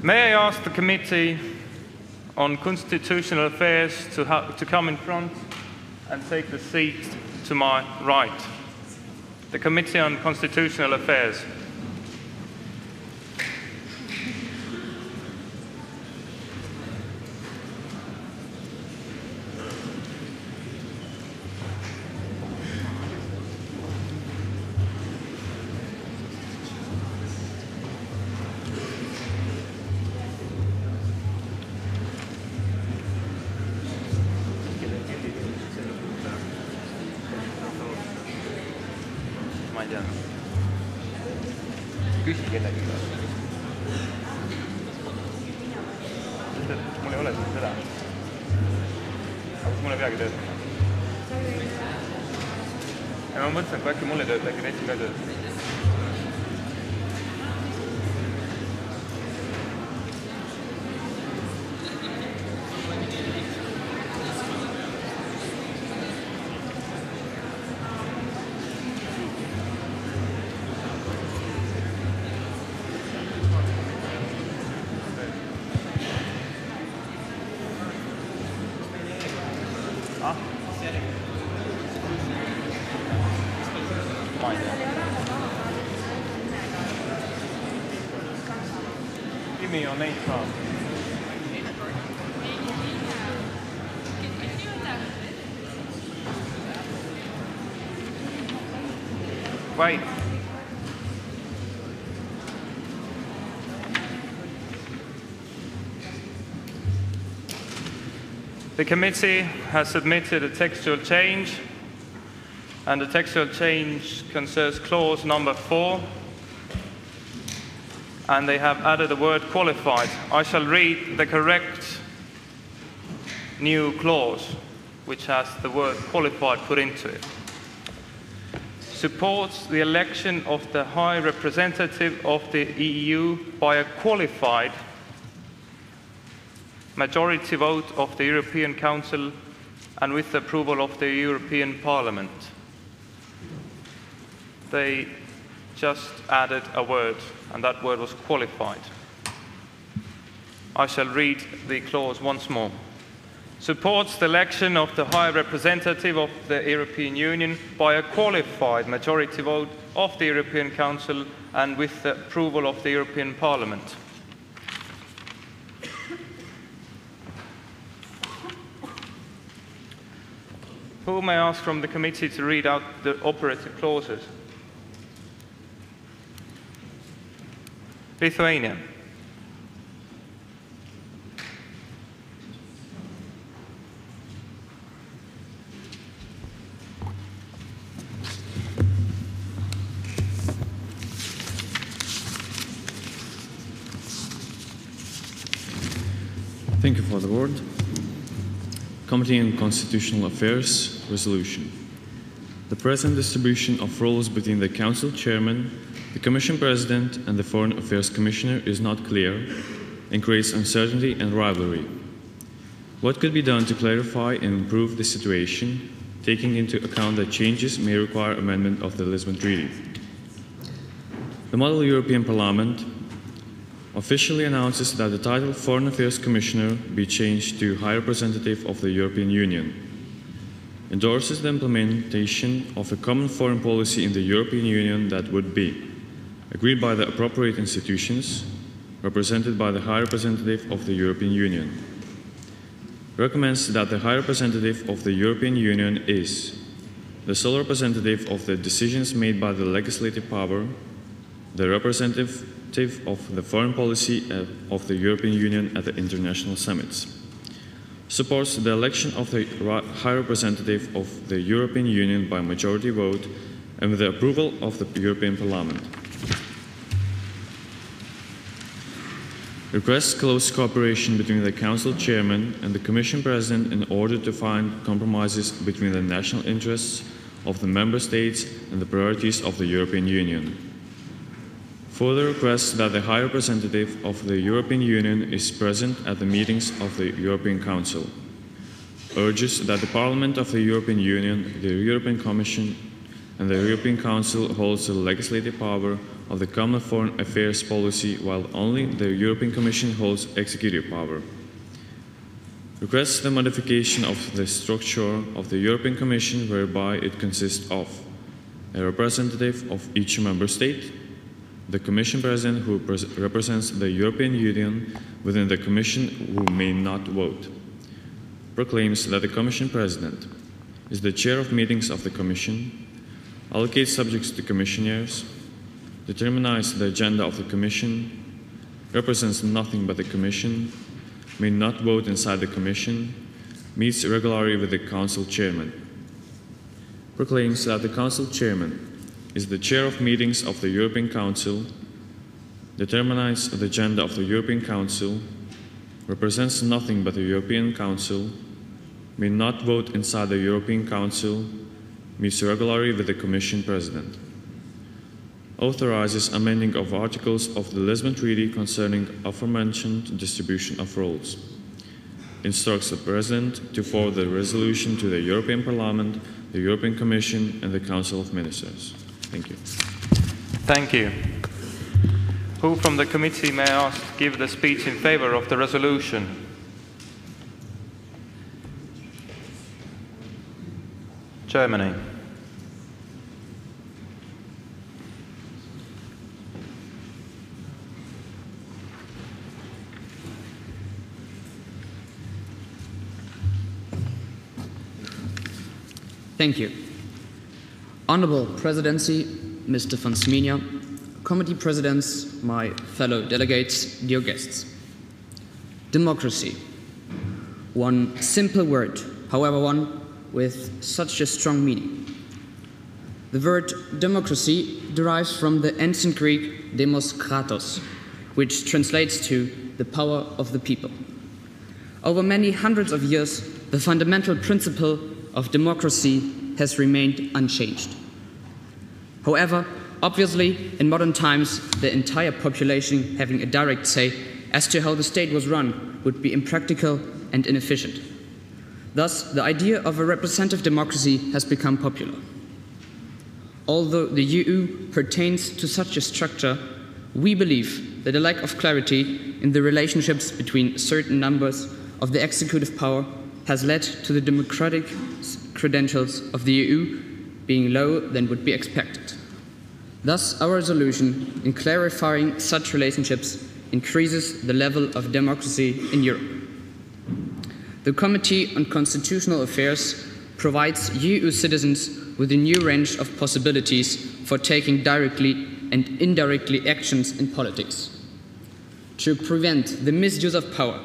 May I ask the Committee on Constitutional Affairs to come in front and take the seat to my right. The Committee on Constitutional Affairs. Küsi kellegi ka. Mul ei ole seda. Aga kas mul ei peagi töötama? Ja ma mõtlesin, kui äkki mul ei tööta, äkki Retsi ka tööta. Give me your name card. Wait. The committee has submitted a textual change, and the textual change concerns clause number 4, and they have added the word qualified. I shall read the correct new clause, which has the word qualified put into it. Supports the election of the High Representative of the EU by a qualified majority vote of the European Council and with the approval of the European Parliament. They just added a word, and that word was qualified. I shall read the clause once more. Supports the election of the High Representative of the European Union by a qualified majority vote of the European Council and with the approval of the European Parliament. Who may I ask from the committee to read out the operative clauses? Lithuania. Thank you for the word. Committee on Constitutional Affairs resolution. The present distribution of roles between the Council Chairman, the Commission President and the Foreign Affairs Commissioner is not clear and creates uncertainty and rivalry. What could be done to clarify and improve the situation, taking into account that changes may require amendment of the Lisbon Treaty? The Model European Parliament officially announces that the title Foreign Affairs Commissioner be changed to High Representative of the European Union, endorses the implementation of a common foreign policy in the European Union that would be agreed by the appropriate institutions, represented by the High Representative of the European Union, recommends that the High Representative of the European Union is the sole representative of the decisions made by the legislative power, the representative of the foreign policy of the European Union at the international summits, supports the election of the High Representative of the European Union by majority vote and with the approval of the European Parliament, requests close cooperation between the Council Chairman and the Commission President in order to find compromises between the national interests of the Member States and the priorities of the European Union. Further requests that the High Representative of the European Union is present at the meetings of the European Council. Urges that the Parliament of the European Union, the European Commission and the European Council holds the legislative power of the common foreign affairs policy, while only the European Commission holds executive power. Requests the modification of the structure of the European Commission, whereby it consists of a representative of each member state, the Commission President who represents the European Union within the Commission who may not vote, proclaims that the Commission President is the chair of meetings of the Commission, allocates subjects to commissioners, determines the agenda of the Commission, represents nothing but the Commission, may not vote inside the Commission, meets regularly with the Council Chairman, proclaims that the Council Chairman is the chair of meetings of the European Council, determines the agenda of the European Council, represents nothing but the European Council, may not vote inside the European Council, meets regularly with the Commission President, authorizes amending of articles of the Lisbon Treaty concerning aforementioned distribution of roles, instructs the President to forward the resolution to the European Parliament, the European Commission, and the Council of Ministers. Thank you. Thank you. Who from the committee, may I ask, give the speech in favor of the resolution? Germany. Thank you. Honorable Presidency, Mr. von Smenia, Committee Presidents, my fellow delegates, dear guests. Democracy. One simple word, however one with such a strong meaning. The word democracy derives from the ancient Greek demos kratos, which translates to the power of the people. Over many hundreds of years, the fundamental principle of democracy has remained unchanged. However, obviously, in modern times, the entire population having a direct say as to how the state was run would be impractical and inefficient. Thus, the idea of a representative democracy has become popular. Although the EU pertains to such a structure, we believe that a lack of clarity in the relationships between certain members of the executive power has led to the democratic credentials of the EU being lower than would be expected. Thus, our resolution, in clarifying such relationships, increases the level of democracy in Europe. The Committee on Constitutional Affairs provides EU citizens with a new range of possibilities for taking directly and indirectly actions in politics. To prevent the misuse of power,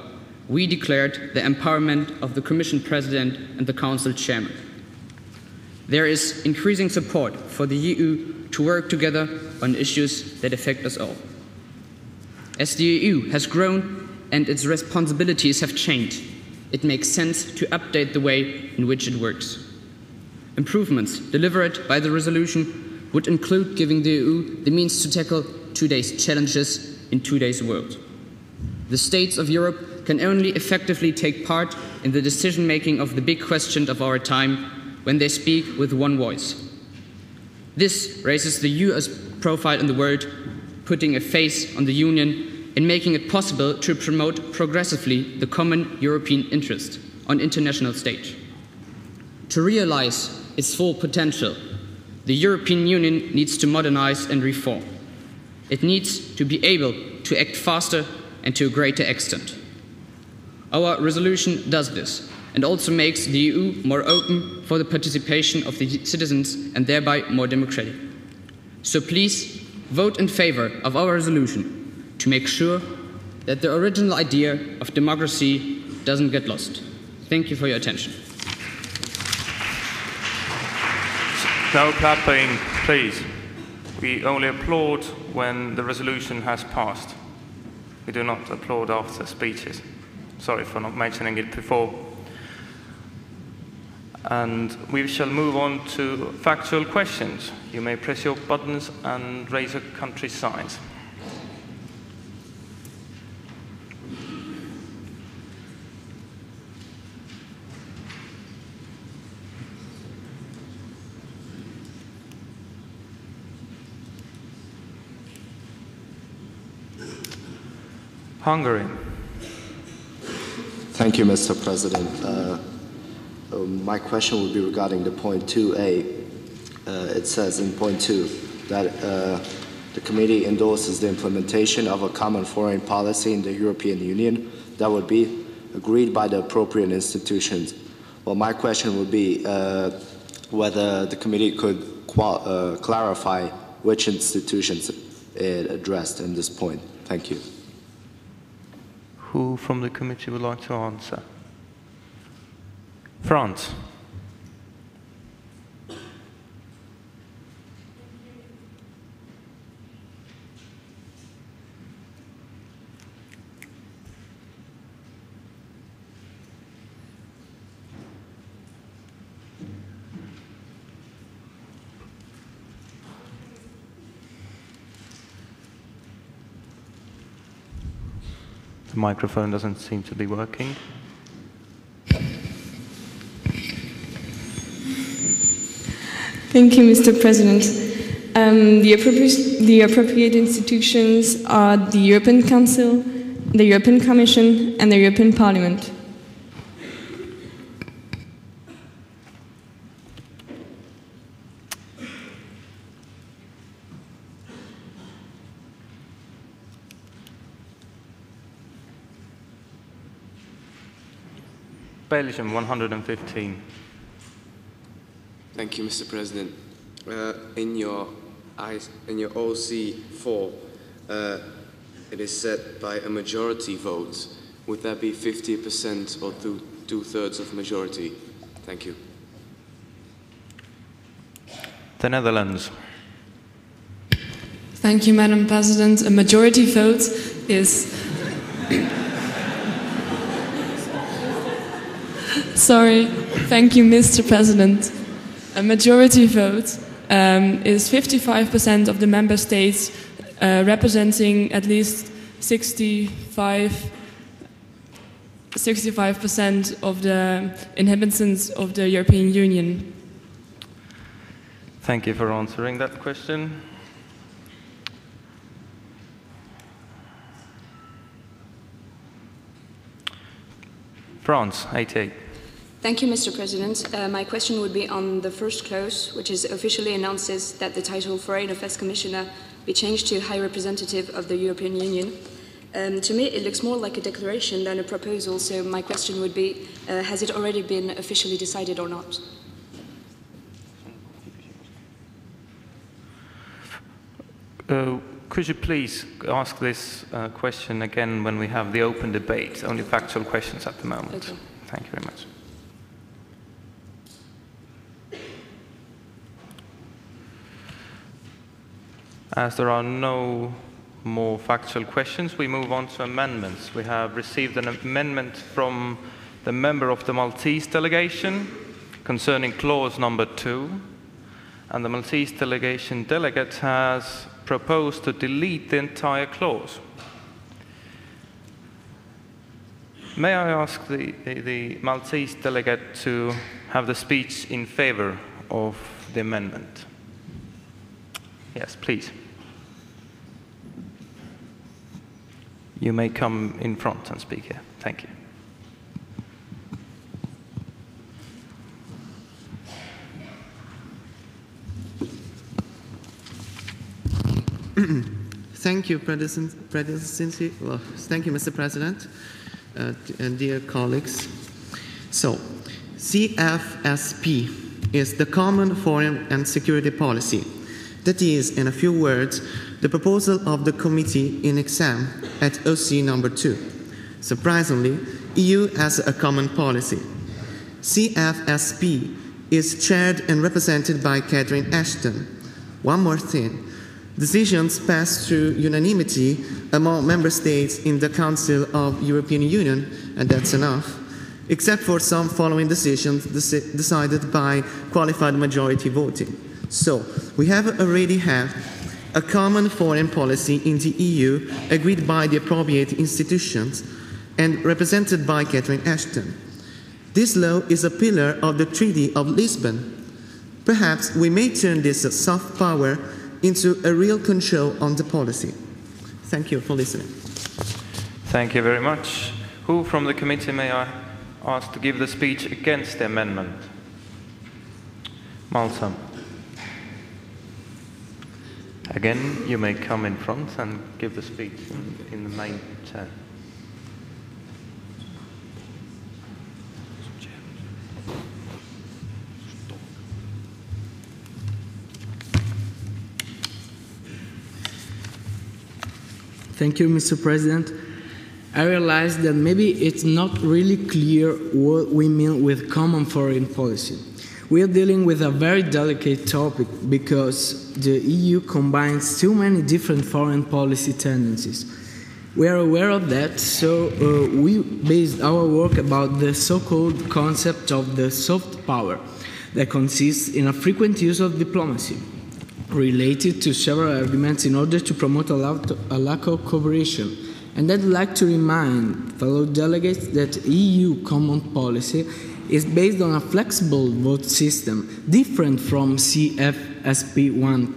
we declared the empowerment of the Commission President and the Council Chairman. There is increasing support for the EU to work together on issues that affect us all. As the EU has grown and its responsibilities have changed, it makes sense to update the way in which it works. Improvements delivered by the resolution would include giving the EU the means to tackle today's challenges in today's world. The states of Europe can only effectively take part in the decision-making of the big questions of our time when they speak with one voice. This raises the EU's profile in the world, putting a face on the Union and making it possible to promote progressively the common European interest on international stage. To realize its full potential, the European Union needs to modernize and reform. It needs to be able to act faster and to a greater extent. Our resolution does this and also makes the EU more open for the participation of the citizens and thereby more democratic. So please vote in favor of our resolution to make sure that the original idea of democracy doesn't get lost. Thank you for your attention. No clapping, please. We only applaud when the resolution has passed. We do not applaud after speeches. Sorry for not mentioning it before. And we shall move on to factual questions. You may press your buttons and raise your country signs. Hungary. Thank you, Mr. President. My question would be regarding the point 2A. It says in point 2 that the committee endorses the implementation of a common foreign policy in the European Union that would be agreed by the appropriate institutions. Well, my question would be whether the committee could clarify which institutions it addressed in this point. Thank you. Who from the committee would like to answer? France. The microphone doesn't seem to be working. Thank you, Mr. President. The appropriate institutions are the European Council, the European Commission, and the European Parliament. Belgium, 115. Thank you, Mr. President. In your OC4, it is set by a majority vote. Would that be 50% or two-thirds of majority? Thank you. The Netherlands. Thank you, Madam President. A majority vote is... Sorry. Thank you, Mr. President. A majority vote is 55% of the member states representing at least 65% of the inhabitants of the European Union. Thank you for answering that question. France, 88. Thank you, Mr. President. My question would be on the first clause, which is officially announces that the title Foreign Affairs Commissioner be changed to High Representative of the European Union. To me, it looks more like a declaration than a proposal, so my question would be, has it already been officially decided or not? Could you please ask this question again when we have the open debate? Only factual questions at the moment. Okay. Thank you very much. As there are no more factual questions, we move on to amendments. We have received an amendment from the member of the Maltese delegation concerning clause number 2, and the Maltese delegation delegate has proposed to delete the entire clause. May I ask the Maltese delegate to have the speech in favor of the amendment? Yes, please. You may come in front and speak here. Thank you. Thank you, thank you, Mr. President, and dear colleagues. So, CFSP is the Common Foreign and Security Policy. That is, in a few words, the proposal of the committee in exam at OC number 2. Surprisingly, EU has a common policy. CFSP is chaired and represented by Catherine Ashton. One more thing. Decisions passed through unanimity among member states in the Council of European Union, and that's enough, except for some following decisions decided by qualified majority voting. So, we have already had a common foreign policy in the EU agreed by the appropriate institutions and represented by Catherine Ashton. This law is a pillar of the Treaty of Lisbon. Perhaps we may turn this soft power into a real control on the policy. Thank you for listening. Thank you very much. Who from the committee may I ask to give the speech against the amendment? Malta. Again, you may come in front and give the speech in the main chair. Thank you, Mr. President. I realize that maybe it's not really clear what we mean with common foreign policy. We are dealing with a very delicate topic because the EU combines too many different foreign policy tendencies. We are aware of that, so we based our work about the so-called concept of the soft power that consists in a frequent use of diplomacy, related to several arguments in order to promote a lack of cooperation. And I'd like to remind fellow delegates that EU common policy is based on a flexible vote system, different from CFSP1,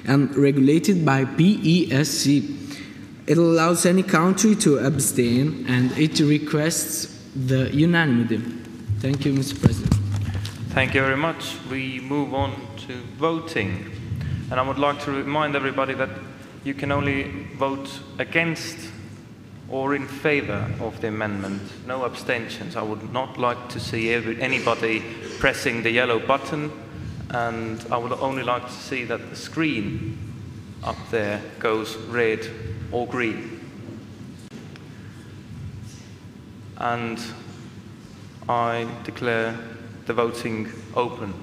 and regulated by PESC. It allows any country to abstain, and it requests the unanimity. Thank you, Mr. President. Thank you very much. We move on to voting. And I would like to remind everybody that you can only vote against or in favor of the amendment. No abstentions. I would not like to see anybody pressing the yellow button, and I would only like to see that the screen up there goes red or green. And I declare the voting open.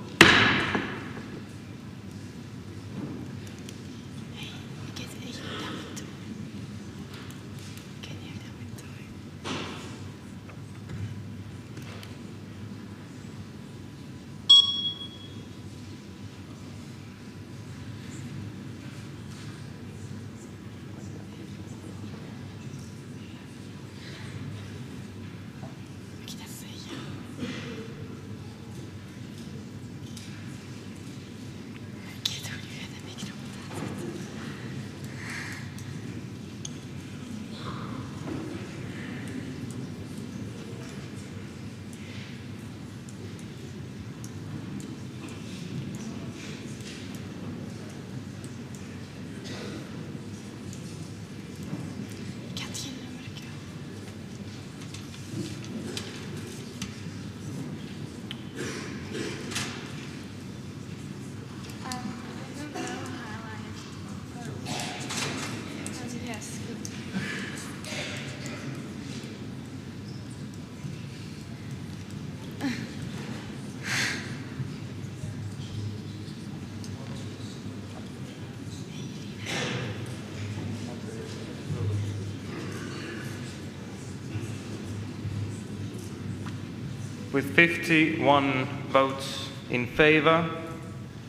With 51 votes in favour,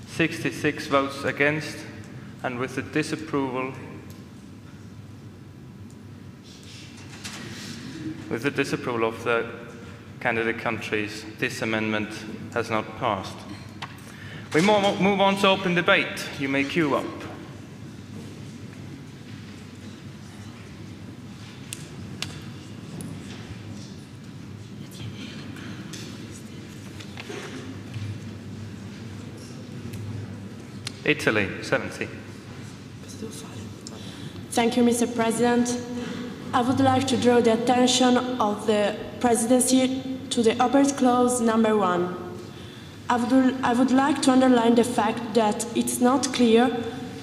66 votes against, and with the disapproval of the candidate countries, this amendment has not passed. We move on to open debate. You may queue up. Italy, 70. Thank you, Mr. President. I would like to draw the attention of the Presidency to the operative clause number 1. I would like to underline the fact that it's not clear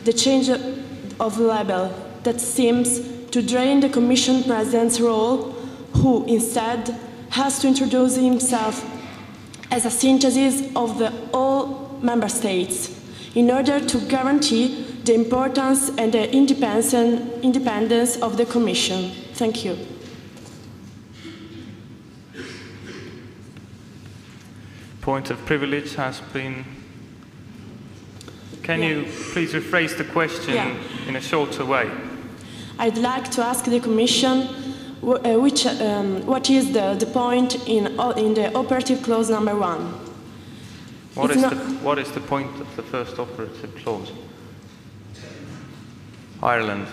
the change of label that seems to drain the Commission President's role, who instead has to introduce himself as a synthesis of all Member States, in order to guarantee the importance and the independence of the Commission. Thank you. Point of privilege has been... Can you please rephrase the question in a shorter way? I'd like to ask the Commission what is the point in the operative clause number 1? What is the point of the first operative clause? Ireland.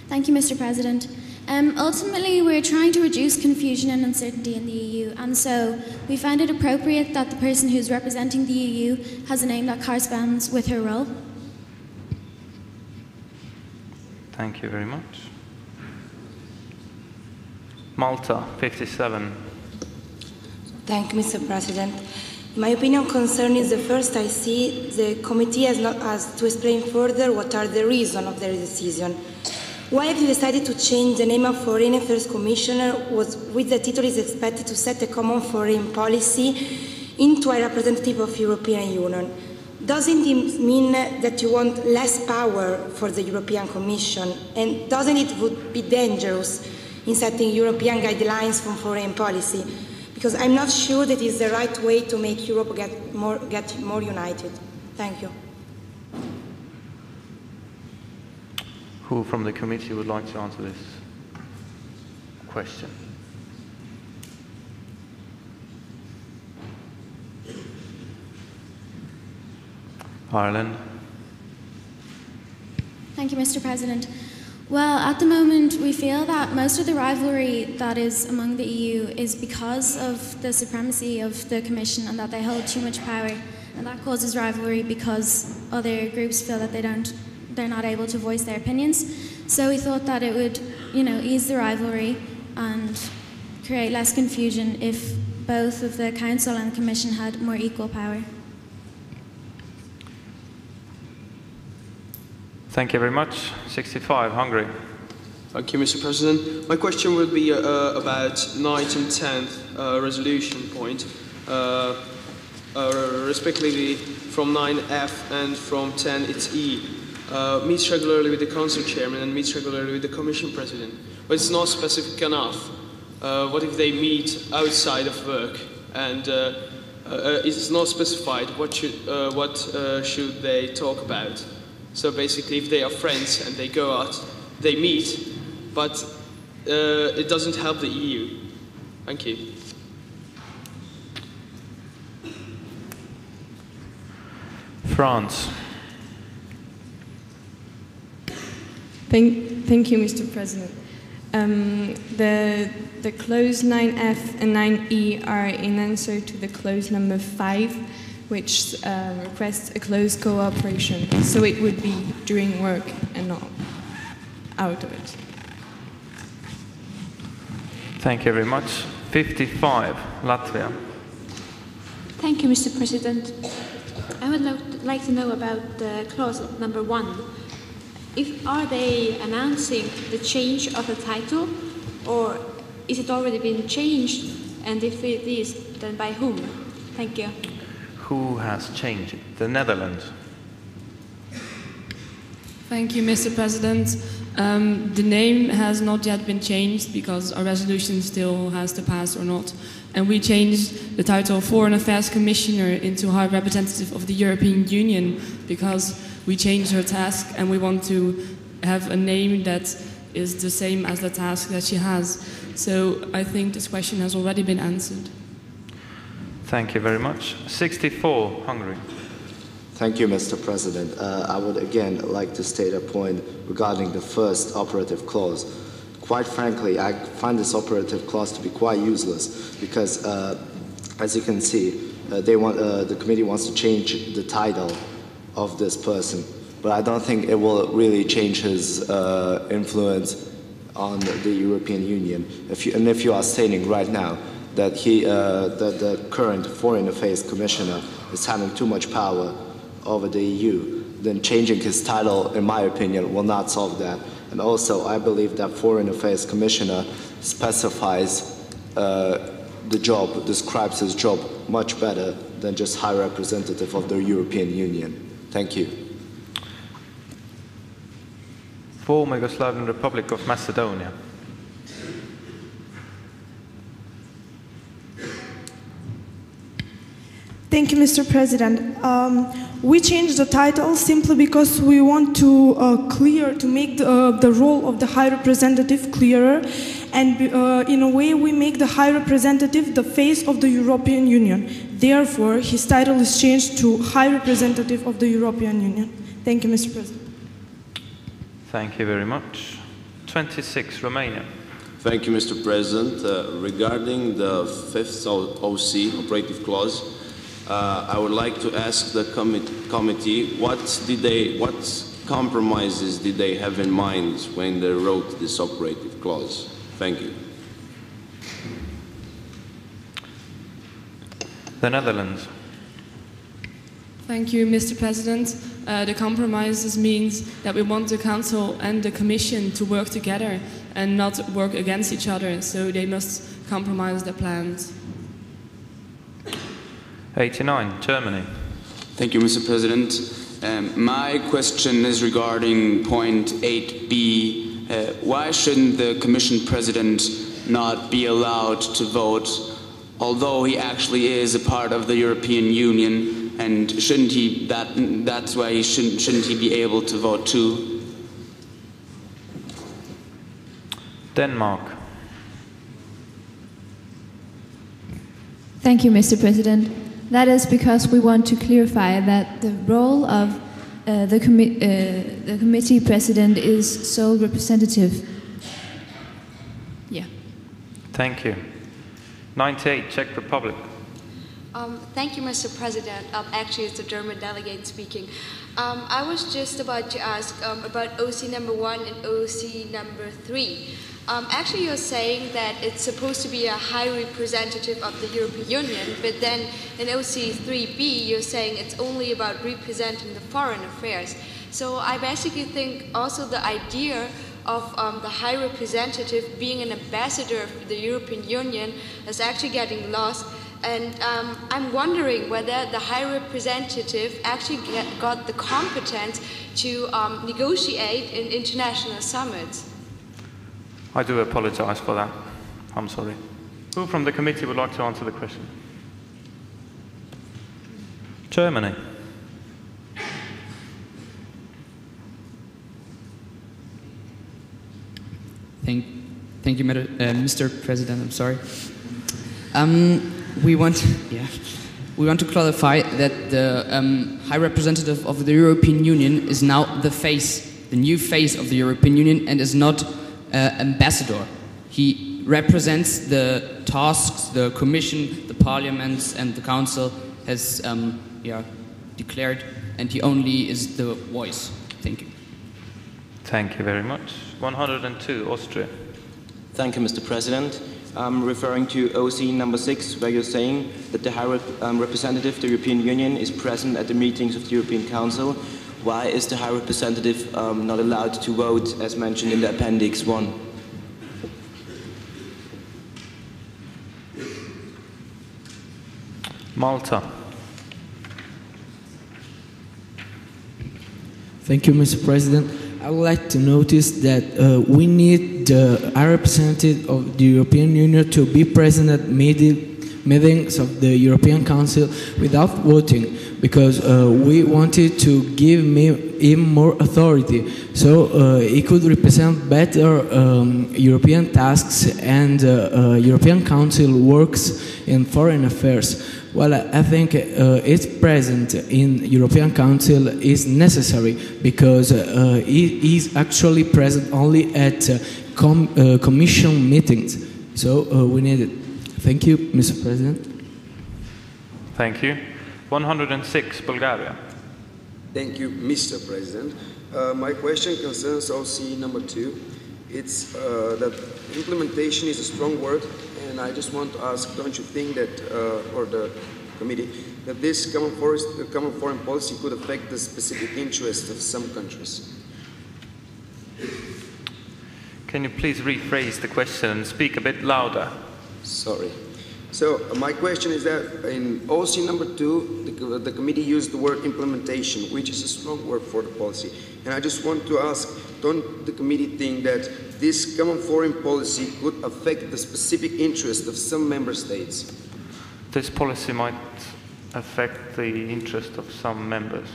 Thank you, Mr. President. Ultimately, we're trying to reduce confusion and uncertainty in the EU, and so we find it appropriate that the person who's representing the EU has a name that corresponds with her role. Thank you very much. Malta, 57. Thank you, Mr. President. My opinion concerning the first I see, the committee has not asked to explain further what are the reasons of their decision. Why have you decided to change the name of Foreign Affairs Commissioner, which the title is expected to set a common foreign policy, into a representative of European Union? Doesn't it mean that you want less power for the European Commission? And doesn't it would be dangerous in setting European guidelines for foreign policy? Because I'm not sure that is the right way to make Europe get more united. Thank you. Who from the committee would like to answer this question? Ireland. Thank you, Mr. President. Well, at the moment, we feel that most of the rivalry that is among the EU is because of the supremacy of the Commission and that they hold too much power. And that causes rivalry because other groups feel that they're not able to voice their opinions. So we thought that it would, ease the rivalry and create less confusion if both of the Council and the Commission had more equal power. Thank you very much. 65, Hungary. Thank you, Mr. President. My question would be about 9th and 10th resolution point, respectively from 9F and from 10 it's E. Meets regularly with the Council Chairman and meets regularly with the Commission President. But it's not specific enough. What if they meet outside of work and it's not specified what should they talk about? So basically, if they are friends and they go out, they meet, but it doesn't help the EU. Thank you. France. Thank you, Mr. President. The clause 9F and 9E are in answer to the clause number 5, which requests a close cooperation. So it would be during work and not out of it. Thank you very much. 55, Latvia. Thank you, Mr. President. I would like to know about the clause number 1. Are they announcing the change of the title, or is it already been changed? And if it is, then by whom? Thank you. Who has changed it? The Netherlands. Thank you, Mr. President. The name has not yet been changed because our resolution still has to pass or not. And we changed the title Foreign Affairs Commissioner into High Representative of the European Union because we changed her task and we want to have a name that is the same as the task that she has. So I think this question has already been answered. Thank you very much. 64, Hungary. Thank you, Mr. President. I would again like to state a point regarding the first operative clause. Quite frankly, I find this operative clause to be quite useless because, as you can see, the committee wants to change the title of this person, but I don't think it will really change his influence on the European Union. If you are stating right now that the current Foreign Affairs Commissioner is having too much power over the EU, then changing his title, in my opinion, will not solve that. And also, I believe that Foreign Affairs Commissioner specifies the job, describes his job much better than just High Representative of the European Union. Thank you. Former Yugoslavian Republic of Macedonia. Thank you, Mr. President. We changed the title simply because we want to make the role of the High Representative clearer, and in a way we make the High Representative the face of the European Union. Therefore, his title is changed to High Representative of the European Union. Thank you, Mr. President. Thank you very much. 26, Romania. Thank you, Mr. President. Regarding the fifth OC, operative clause, I would like to ask the committee what compromises did they have in mind when they wrote this operative clause? Thank you. The Netherlands. Thank you, Mr. President. The compromises means that we want the Council and the Commission to work together and not work against each other, so they must compromise their plans. 89, Germany. Thank you, Mr. President. My question is regarding point 8b. Why shouldn't the Commission President not be allowed to vote, although he actually is a part of the European Union, and shouldn't he? That's why shouldn't he be able to vote too? Denmark. Thank you, Mr. President. That is because we want to clarify that the role of the committee president is sole representative. Yeah. Thank you. 98, Czech Republic. Thank you, Mr. President. Actually, it's the German delegate speaking. I was just about to ask about OC number 1 and OC number 3. Actually, you're saying that it's supposed to be a high representative of the European Union, but then in OC 3b, you're saying it's only about representing the foreign affairs. So I basically think also the idea of the high representative being an ambassador of the European Union is actually getting lost. And I'm wondering whether the high representative actually got the competence to negotiate in international summits. I do apologize for that. I'm sorry. Who from the committee would like to answer the question? Germany. Thank you, Mr. President. I'm sorry. We want to clarify that the High Representative of the European Union is now the new face of the European Union, and is not ambassador. He represents the tasks the Commission, the Parliament, and the Council has declared, and he only is the voice. Thank you. Thank you very much. 102, Austria. Thank you, Mr. President. I'm referring to OC number 6, where you're saying that the High Representative of the European Union is present at the meetings of the European Council. Why is the High Representative not allowed to vote, as mentioned in the Appendix 1? Malta. Thank you, Mr. President. I would like to notice that we need the High Representative of the European Union to be present at meetings of the European Council without voting, because we wanted to give him more authority, so he could represent better European tasks and European Council works in foreign affairs. Well, I think its presence in European Council is necessary, because he is actually present only at Commission meetings. So we need it. Thank you, Mr. President. Thank you. 106, Bulgaria. Thank you, Mr. President. My question concerns OC number 2. It's that implementation is a strong word, and I just want to ask, don't you think that, or the committee, that this common foreign policy could affect the specific interests of some countries? Can you please rephrase the question and speak a bit louder? Sorry. So my question is that in OC number 2, the committee used the word implementation, which is a strong word for the policy. And I just want to ask, don't the committee think that this common foreign policy could affect the specific interest of some member states? This policy might affect the interest of some members.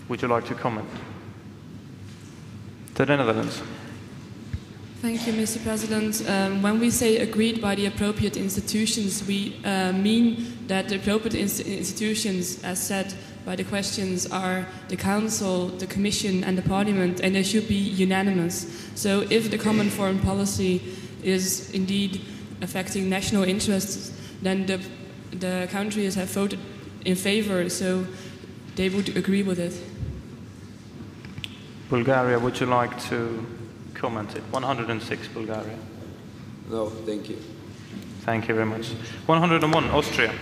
Would you like to comment? The Netherlands. Thank you, Mr. President. When we say agreed by the appropriate institutions, we mean that the appropriate institutions, as said, by the questions are the Council, the Commission and the Parliament, and they should be unanimous. So if the common foreign policy is indeed affecting national interests, then the countries have voted in favor, so they would agree with it. Bulgaria, would you like to comment it? 106, Bulgaria. No, thank you. Thank you very much. 101, Austria.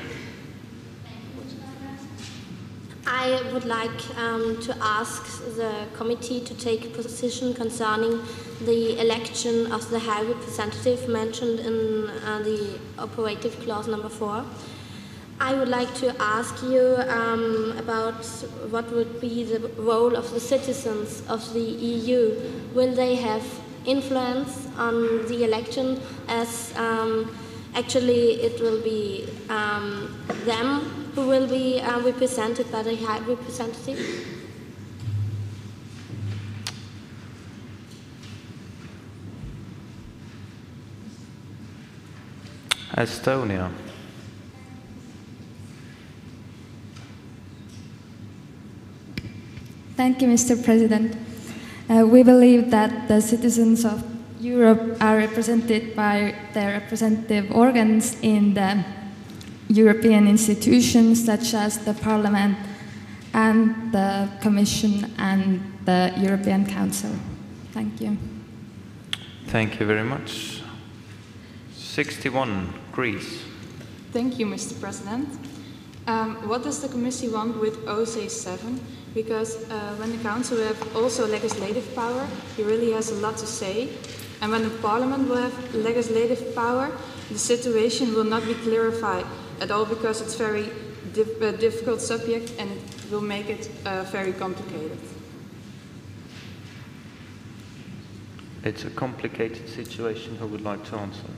I would like to ask the committee to take a position concerning the election of the High Representative mentioned in the operative clause number 4. I would like to ask you about what would be the role of the citizens of the EU. Will they have influence on the election, as actually it will be them who will be represented by the High Representative? Estonia. Thank you, Mr. President. We believe that the citizens of Europe are represented by their representative organs in the European institutions such as the Parliament and the Commission and the European Council. Thank you. Thank you very much. 61, Greece. Thank you, Mr. President. What does the Commission want with OC 7? Because when the Council will have also legislative power, he really has a lot to say. And when the Parliament will have legislative power, the situation will not be clarified at all, because it's a very difficult subject and it will make it very complicated. It's a complicated situation. Who would like to answer?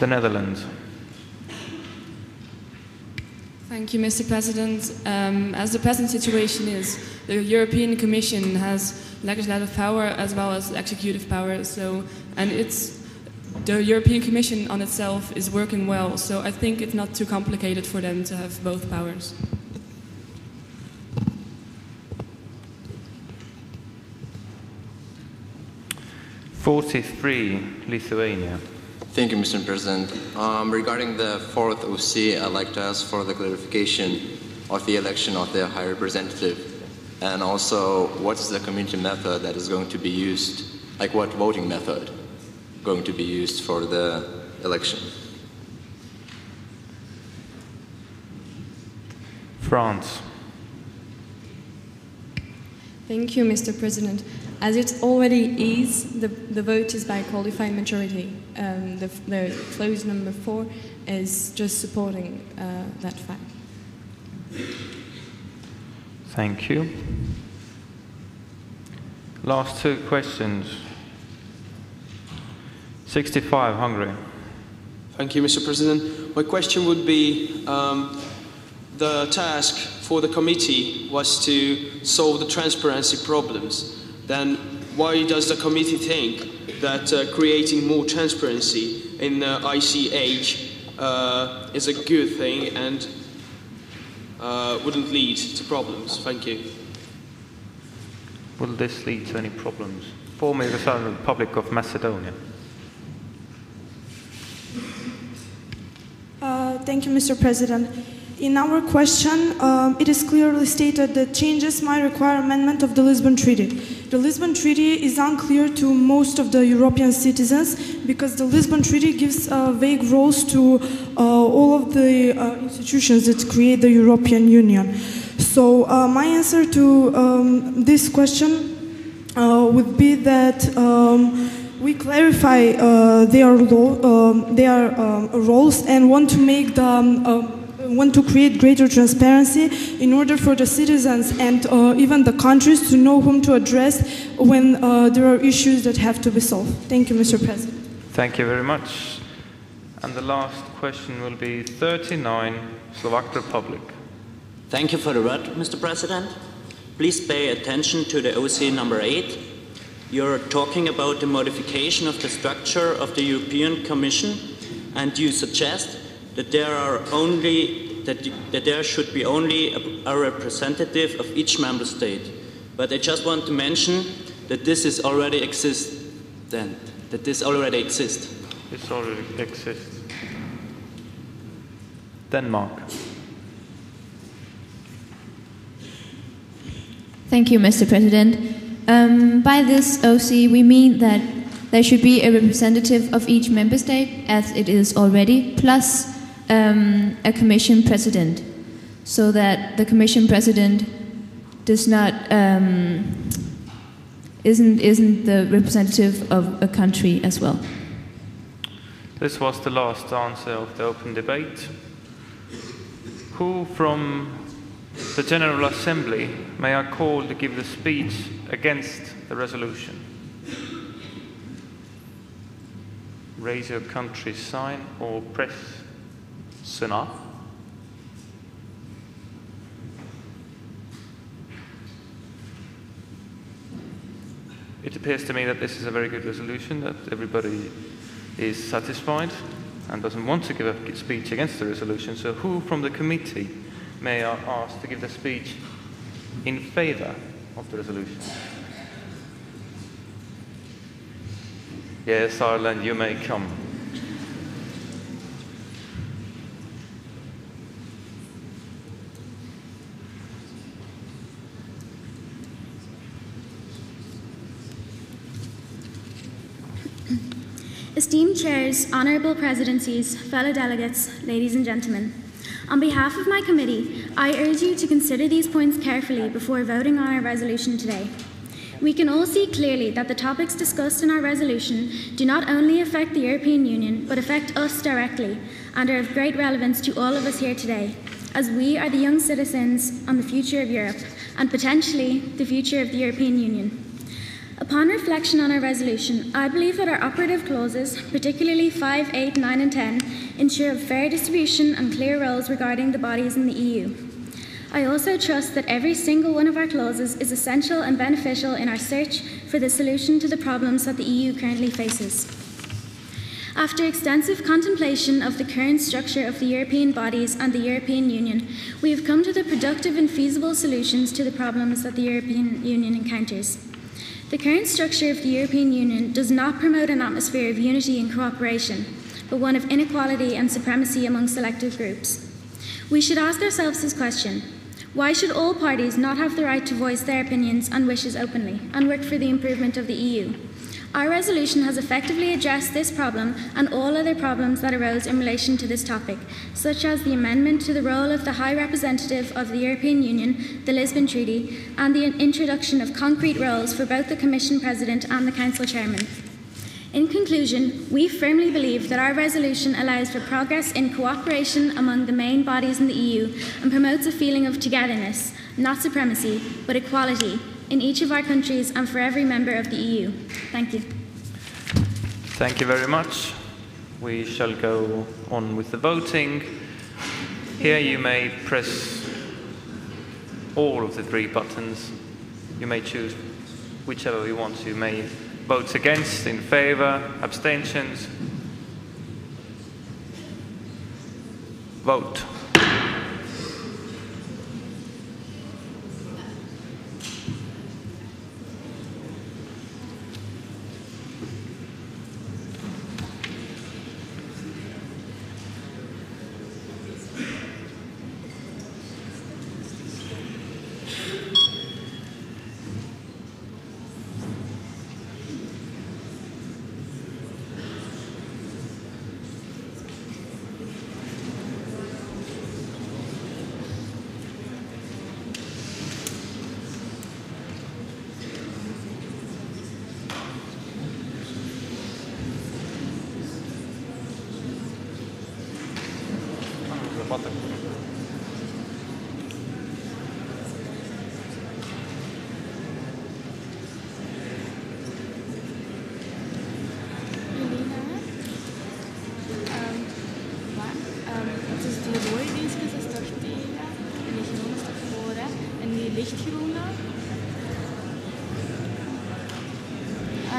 The Netherlands. Thank you, Mr. President. As the present situation is, the European Commission has legislative power as well as executive power. And the European Commission on itself is working well. So I think it's not too complicated for them to have both powers. '43, Lithuania. Thank you, Mr. President. Regarding the 4th OC, I'd like to ask for the clarification of the election of the High Representative, and also what is the community method that is going to be used, like what voting method going to be used for the election. France. Thank you, Mr. President. As it already is, the vote is by qualified majority. The clause number 4 is just supporting that fact. Thank you. Last 2 questions. 65, Hungary. Thank you, Mr. President. My question would be, the task for the committee was to solve the transparency problems. Then why does the committee think that creating more transparency in ICH is a good thing and wouldn't lead to problems? Thank you. Will this lead to any problems? Formerly the Southern Republic of Macedonia. Thank you, Mr. President. In our question, it is clearly stated that changes might require amendment of the Lisbon Treaty. The Lisbon Treaty is unclear to most of the European citizens because the Lisbon Treaty gives vague roles to all of the institutions that create the European Union. So my answer to this question would be that we clarify their roles and want to make want to create greater transparency in order for the citizens and even the countries to know whom to address when there are issues that have to be solved. Thank you, Mr. President. Thank you very much. And the last question will be 39, Slovak Republic. Thank you for the word, Mr. President. Please pay attention to the OC number 8. You're talking about the modification of the structure of the European Commission, and you suggest that there should be only a representative of each member state. But I just want to mention that this is already exists. This already exists. Denmark. Thank you, Mr. President. By this OC, we mean that there should be a representative of each member state, as it is already, plus a Commission President, so that the Commission President does not isn't the representative of a country as well. This was the last answer of the open debate. Who from the General Assembly may I call to give the speech against the resolution? Raise your country's sign or press sõna. It appears to me that this is a very good resolution, that everybody is satisfied and doesn't want to give a speech against the resolution. So who from the committee may I ask to give the speech in favour of the resolution? Yes, Ireland, you may come. Esteemed chairs, honourable presidencies, fellow delegates, ladies and gentlemen, on behalf of my committee, I urge you to consider these points carefully before voting on our resolution today. We can all see clearly that the topics discussed in our resolution do not only affect the European Union, but affect us directly and are of great relevance to all of us here today, as we are the young citizens on the future of Europe and potentially the future of the European Union. Upon reflection on our resolution, I believe that our operative clauses, particularly 5, 8, 9 and 10, ensure a fair distribution and clear roles regarding the bodies in the EU. I also trust that every single one of our clauses is essential and beneficial in our search for the solution to the problems that the EU currently faces. After extensive contemplation of the current structure of the European bodies and the European Union, we have come to the productive and feasible solutions to the problems that the European Union encounters. The current structure of the European Union does not promote an atmosphere of unity and cooperation, but one of inequality and supremacy among selected groups. We should ask ourselves this question: why should all parties not have the right to voice their opinions and wishes openly and work for the improvement of the EU? Our resolution has effectively addressed this problem and all other problems that arose in relation to this topic, such as the amendment to the role of the High Representative of the European Union, the Lisbon Treaty, and the introduction of concrete roles for both the Commission President and the Council Chairman. In conclusion, we firmly believe that our resolution allows for progress in cooperation among the main bodies in the EU and promotes a feeling of togetherness, not supremacy, but equality, in each of our countries and for every member of the EU. Thank you. Thank you very much. We shall go on with the voting. Here you may press all of the 3 buttons. You may choose whichever you want. You may vote against, in favour, abstentions. Vote.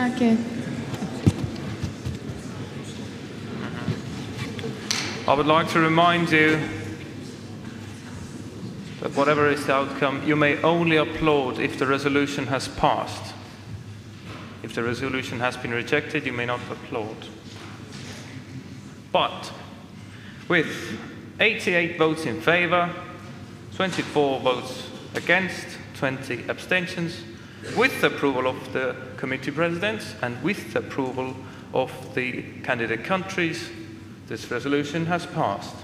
Okay. I would like to remind you that whatever is the outcome, you may only applaud if the resolution has passed. If the resolution has been rejected, you may not applaud. But with 88 votes in favor, 24 votes against, 20 abstentions, with the approval of the committee presidents and with the approval of the candidate countries, this resolution has passed.